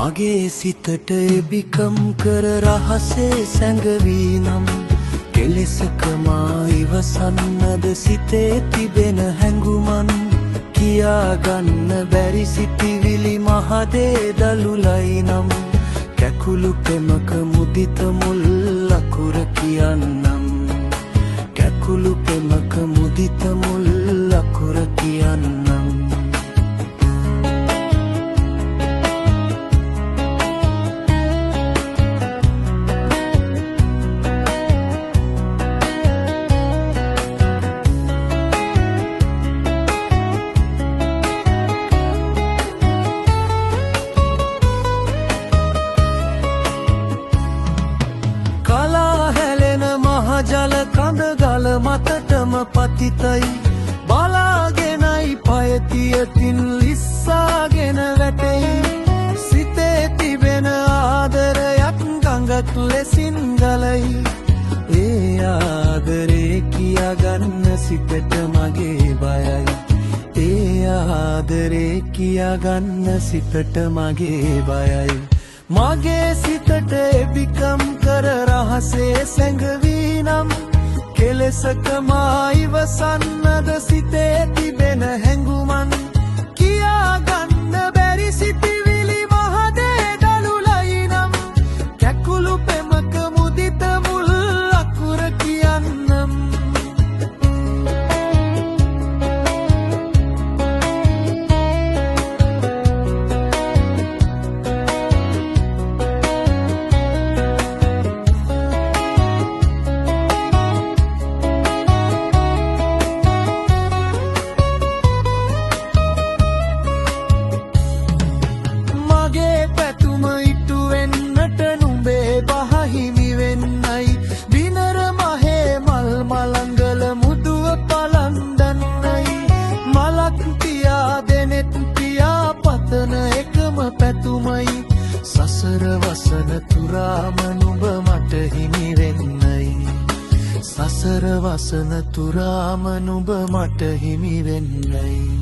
මගේ සිතට එබිකම් කර රහසේ සැඟවී නම් කෙලෙසකමා ඉවසන්නද සිතේ තිබෙන හැඟුමන් කියාගන්න බැරි සිතිවිලි මහදේ දළුලයි නම් කැකුළු පෙමක මුදිත මුල් අකුර කියන්නම් කැකුළු පෙමක මුදිත මුල් අකුර කියන්නම් ජල කඳ ගල මතටම පතිතයි බලාගෙනයි පයතියතින් ලිස්සාගෙන වැටෙයි සිතේ තිබෙන ආදරයක් ගඟක් ලෙසින් ගලයි ඒ ආදරේ කියාගන්න සිතට මගේ බයයි ඒ ආදරේ කියාගන්න සිතට මගේ බයයි මගේ සිතට එබිකම් කර රහසේ සැඟවී නම් කෙලෙසකමා ඉවසන්නද සිතේ තිබෙන හැඟුමන් කියාගන්න බැරි සිතිවිලි මහදේ දළුලයි නම් කැකුළු පෙමක මුදිත මුල් අකුර කියන්නම් පැතුමයි සසර වසන තුරාම නුඹ මට හිමි වෙන්නයි සසර වසන තුරාම නුඹ මට හිමි වෙන්නයි